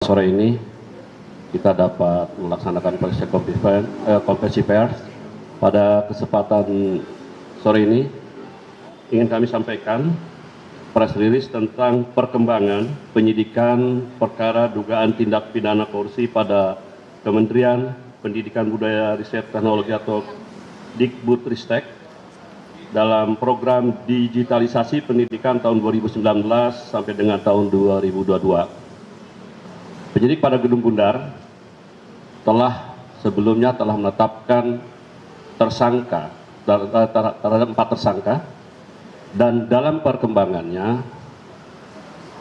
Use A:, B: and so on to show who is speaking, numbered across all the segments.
A: sore ini kita dapat melaksanakan konferensi pers. Pada kesempatan sore ini ingin kami sampaikan press release tentang perkembangan penyidikan perkara dugaan tindak pidana korupsi pada Kementerian Pendidikan Budaya Riset Teknologi atau Dikbudristek dalam program digitalisasi pendidikan tahun 2019 sampai dengan tahun 2022. Penyidik pada Gedung Bundar sebelumnya telah menetapkan tersangka terhadap 4 tersangka, dan dalam perkembangannya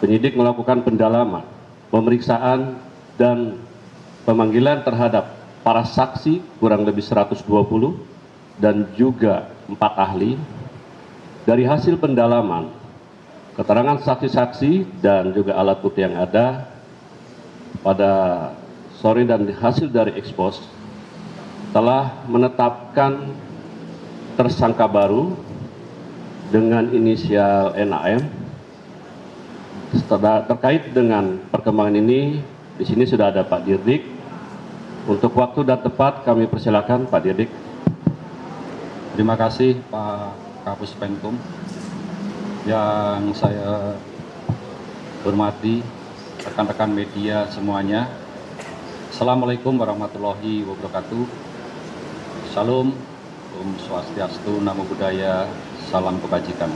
A: penyidik melakukan pendalaman, pemeriksaan dan pemanggilan terhadap para saksi kurang lebih 120 dan juga 4 ahli. Dari hasil pendalaman, keterangan saksi-saksi dan juga alat bukti yang ada pada sore dan hasil dari ekspos telah menetapkan tersangka baru dengan inisial NAM. Terkait dengan perkembangan ini, di sini sudah ada Pak Dirdik. Untuk waktu dan tepat kami persilakan Pak Dirdik.
B: Terima kasih Pak Kapus Penkum. Yang saya hormati rekan-rekan media semuanya. Assalamualaikum warahmatullahi wabarakatuh. Salam, Om Swastiastu, Namo Buddhaya, salam kebajikan.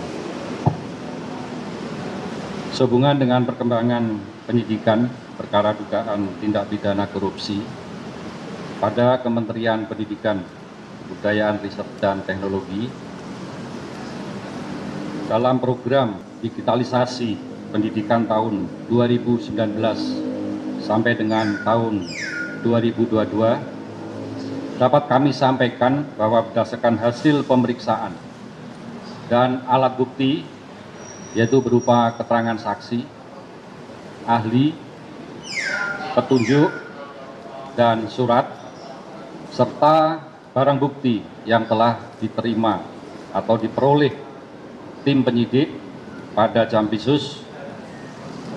B: Sehubungan dengan perkembangan penyidikan perkara dugaan tindak pidana korupsi pada Kementerian Pendidikan, Kebudayaan, Riset, dan Teknologi dalam program digitalisasi pendidikan tahun 2019 sampai dengan tahun 2022, dapat kami sampaikan bahwa berdasarkan hasil pemeriksaan dan alat bukti, yaitu berupa keterangan saksi, ahli, petunjuk, dan surat, serta barang bukti yang telah diterima atau diperoleh tim penyidik pada Jampisus,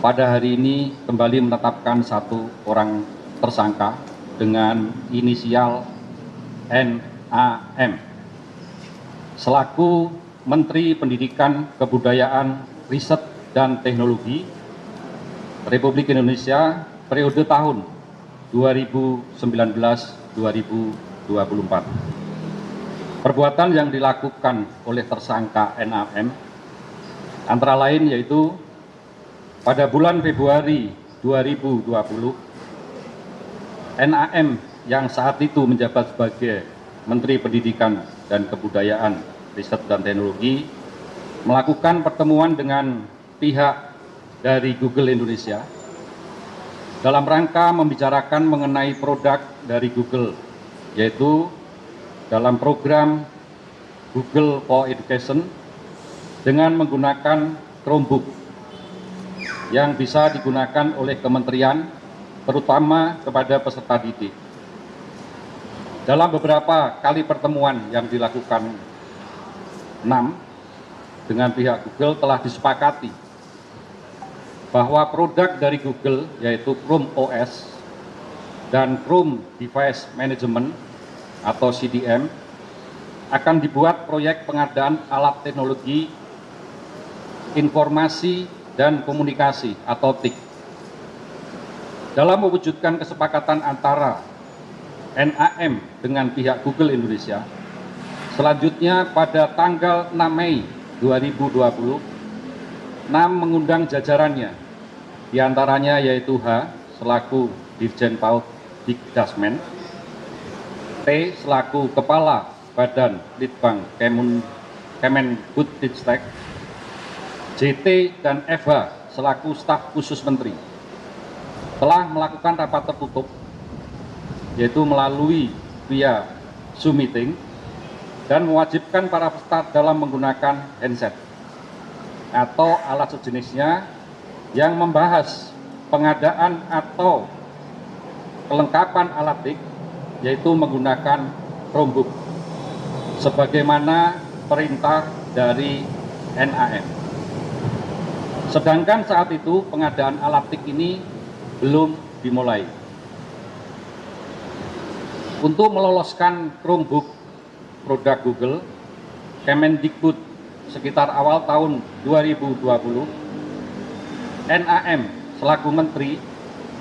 B: pada hari ini kembali menetapkan 1 orang tersangka dengan inisial NAM selaku Menteri Pendidikan, Kebudayaan, Riset, dan Teknologi Republik Indonesia periode tahun 2019-2024. Perbuatan yang dilakukan oleh tersangka NAM antara lain yaitu pada bulan Februari 2020, NAM yang saat itu menjabat sebagai Menteri Pendidikan dan Kebudayaan, Riset, dan Teknologi melakukan pertemuan dengan pihak dari Google Indonesia dalam rangka membicarakan mengenai produk dari Google, yaitu dalam program Google for Education dengan menggunakan Chromebook yang bisa digunakan oleh kementerian, terutama kepada peserta didik. Dalam beberapa kali pertemuan yang dilakukan NAM dengan pihak Google telah disepakati bahwa produk dari Google, yaitu Chrome OS dan Chrome Device Management atau CDM, akan dibuat proyek pengadaan alat teknologi informasi dan komunikasi atau TIK. Dalam mewujudkan kesepakatan antara NAM dengan pihak Google Indonesia, selanjutnya pada tanggal 6 Mei 2020, NAM mengundang jajarannya, diantaranya yaitu H selaku Dirjen PAUD Dikdasmen, T selaku Kepala Badan Litbang Kemendikbudristek, JT dan FH selaku staf khusus menteri telah melakukan rapat tertutup, yaitu melalui via Zoom meeting, dan mewajibkan para peserta dalam menggunakan handset atau alat sejenisnya yang membahas pengadaan atau kelengkapan alat TIK, yaitu menggunakan Chromebook sebagaimana perintah dari NAM. Sedangkan saat itu pengadaan alat TIK ini belum dimulai. Untuk meloloskan Chromebook produk Google, Kemendikbud sekitar awal tahun 2020, NAM selaku Menteri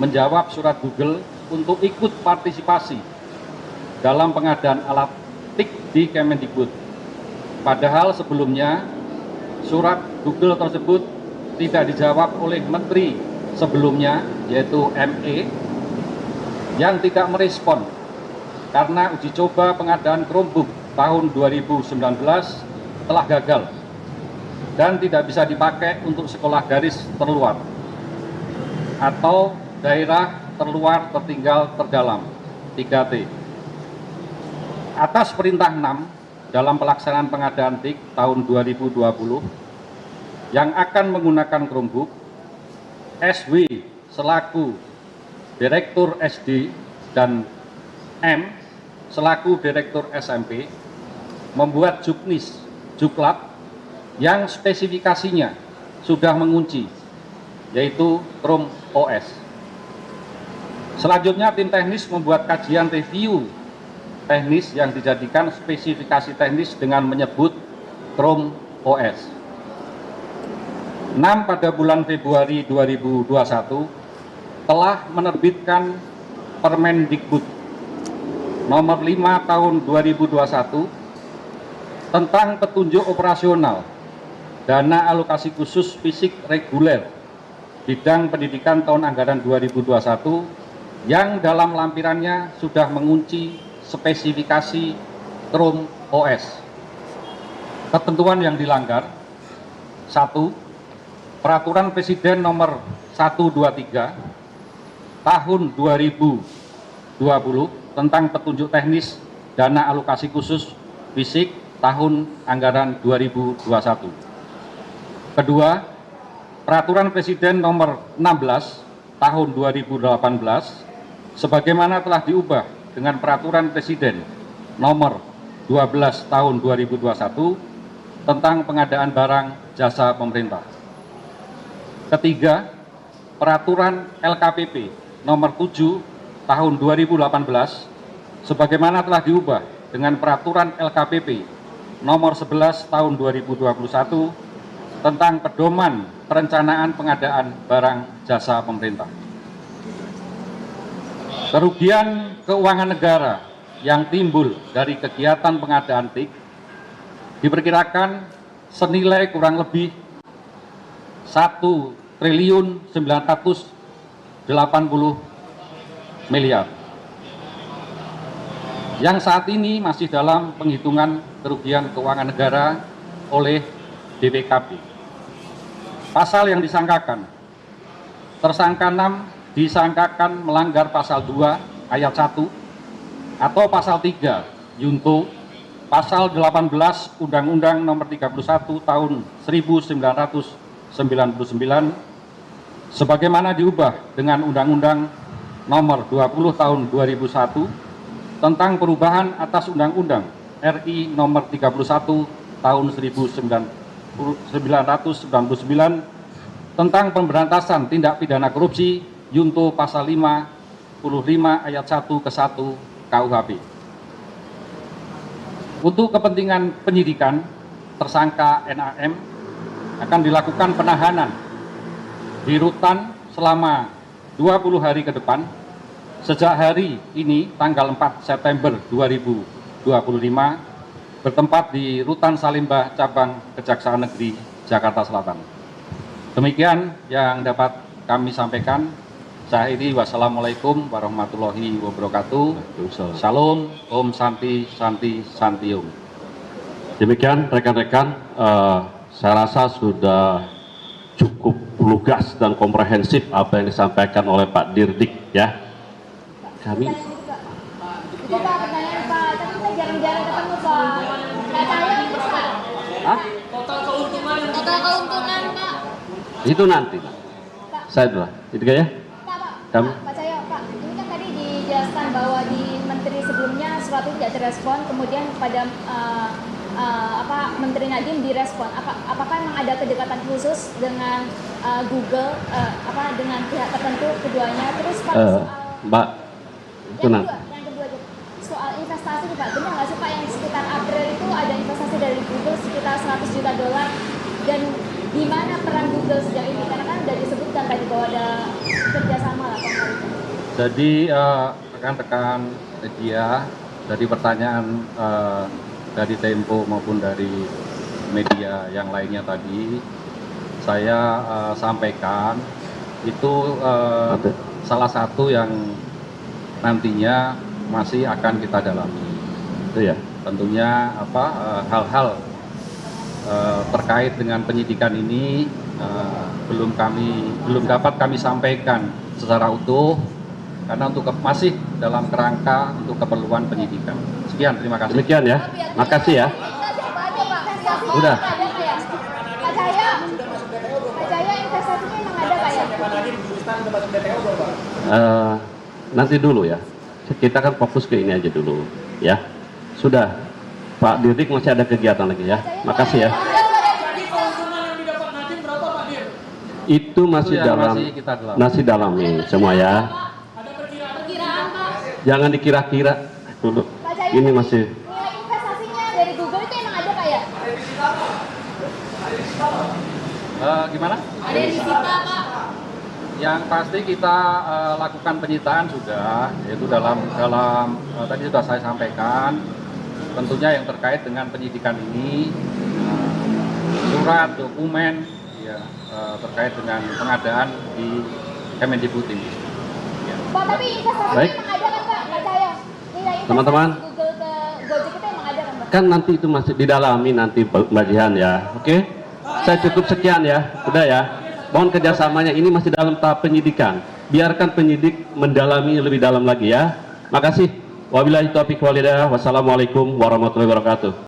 B: menjawab surat Google untuk ikut partisipasi dalam pengadaan alat TIK di Kemendikbud. Padahal sebelumnya surat Google tersebut tidak dijawab oleh Menteri sebelumnya, yaitu ME, yang tidak merespon karena uji coba pengadaan Chromebook tahun 2019 telah gagal dan tidak bisa dipakai untuk sekolah garis terluar atau daerah terluar tertinggal terdalam 3T. Atas perintah 6 dalam pelaksanaan pengadaan TIK tahun 2020 yang akan menggunakan Chromebook, SW selaku Direktur SD dan M selaku Direktur SMP membuat Juklat yang spesifikasinya sudah mengunci, yaitu Chrome OS. Selanjutnya tim teknis membuat kajian review teknis yang dijadikan spesifikasi teknis dengan menyebut Chrome OS. 6 pada bulan Februari 2021 telah menerbitkan Permendikbud nomor 5 tahun 2021 tentang petunjuk operasional dana alokasi khusus fisik reguler bidang pendidikan tahun anggaran 2021 yang dalam lampirannya sudah mengunci spesifikasi Chrome OS. Ketentuan yang dilanggar: 1. Peraturan Presiden nomor 123 tahun 2020 tentang petunjuk teknis dana alokasi khusus fisik tahun anggaran 2021. Kedua, Peraturan Presiden nomor 16 tahun 2018 sebagaimana telah diubah dengan Peraturan Presiden nomor 12 tahun 2021 tentang pengadaan barang jasa pemerintah. Ketiga, Peraturan LKPP nomor 7 tahun 2018 sebagaimana telah diubah dengan Peraturan LKPP nomor 11 tahun 2021 tentang pedoman perencanaan pengadaan barang jasa pemerintah. Kerugian keuangan negara yang timbul dari kegiatan pengadaan TIK diperkirakan senilai kurang lebih 1.980 miliar yang saat ini masih dalam penghitungan kerugian keuangan negara oleh BPKP. Pasal yang disangkakan: tersangka 6 disangkakan melanggar pasal 2 ayat 1 atau pasal 3 Yunto pasal 18 Undang-Undang nomor 31 tahun 1999 sebagaimana diubah dengan Undang-Undang nomor 20 tahun 2001 tentang perubahan atas Undang-Undang RI nomor 31 tahun 1999 tentang pemberantasan tindak pidana korupsi Yunto pasal 55 ayat 1 ke 1 KUHP. Untuk kepentingan penyidikan, tersangka NAM akan dilakukan penahanan di rutan selama 20 hari ke depan sejak hari ini tanggal 4 September 2025 bertempat di Rutan Salimba Cabang Kejaksaan Negeri Jakarta Selatan. Demikian yang dapat kami sampaikan. Saya ini wassalamualaikum warahmatullahi wabarakatuh. Salam, Om Santi Santi Santium.
A: Demikian rekan-rekan, saya rasa sudah cukup lugas dan komprehensif apa yang disampaikan oleh Pak Dirdik ya. Kami
C: Itu Pak pertanyaan Pak, tapi kita jarang-jarang ketemu Pak. Nggak saya itu Pak.
A: Hah?
C: Total keuntungan Pak.
A: Itu nanti. Saya dulu. Itu ya.
C: Pak,
A: Kami.
C: Pak Cahyo, Pak. Ini kan tadi dijelaskan bahwa di menteri sebelumnya surat itu tidak direspon, kemudian pada Menteri Nadiem direspon. Apakah memang ada kedekatan khusus dengan Google, dengan pihak tertentu keduanya? Terus Pak soal
A: Mbak, itu
C: yang kedua soal investasi nih Pak, benar nggak sih Pak yang sekitar April itu ada investasi dari Google sekitar $100 juta, dan di mana peran Google sejauh ini? Karena kan sudah disebutkan tadi bahwa ada kerjasama lah Pak.
B: Jadi rekan-rekan media, dari pertanyaan dari Tempo maupun dari media yang lainnya tadi, saya sampaikan itu salah satu yang nantinya masih akan kita dalami.
A: itu ya.
B: Tentunya hal-hal terkait dengan penyidikan ini belum dapat kami sampaikan secara utuh karena masih dalam kerangka untuk keperluan penyidikan. Sekian, terima kasih.
A: Demikian ya. Makasih ya. Udah.
C: Pak Cahaya investasinya emang ada Pak ya?
A: Nanti dulu ya. Kita kan fokus ke ini aja dulu ya. Sudah. Pak Dirdik masih ada kegiatan lagi ya. Makasih ya. Itu masih
B: Itu yang
A: dalam
B: masih kita dalami.
A: masih dalami semua ya.
C: Perkiraan Pak.
A: Jangan dikira-kira dulu.
C: Pak Cahaya,
A: Ini masih
C: nilai investasinya dari Google itu emang ada Pak ya?
B: Gimana?
C: Ada yang disita Pak.
B: Yang pasti kita lakukan penyitaan sudah, yaitu dalam tadi sudah saya sampaikan, tentunya yang terkait dengan penyidikan ini, surat, dokumen, ya, terkait dengan pengadaan di Kemendikbud ini.
C: Pak, tapi investasinya
A: Baik.
C: emang ada kan Pak? Pak Cahaya, nilai investasi
A: Teman-teman.
C: Google ke Gojek itu emang ada kan Pak?
A: kan nanti itu masih didalami nanti Mbak Jihan ya. Oke? Saya cukup sekian ya. Udah ya. Mohon kerjasamanya, ini masih dalam tahap penyidikan. Biarkan penyidik mendalami lebih dalam lagi ya. Makasih. Wabillahi taufiq walhidayah. Wassalamualaikum warahmatullahi wabarakatuh.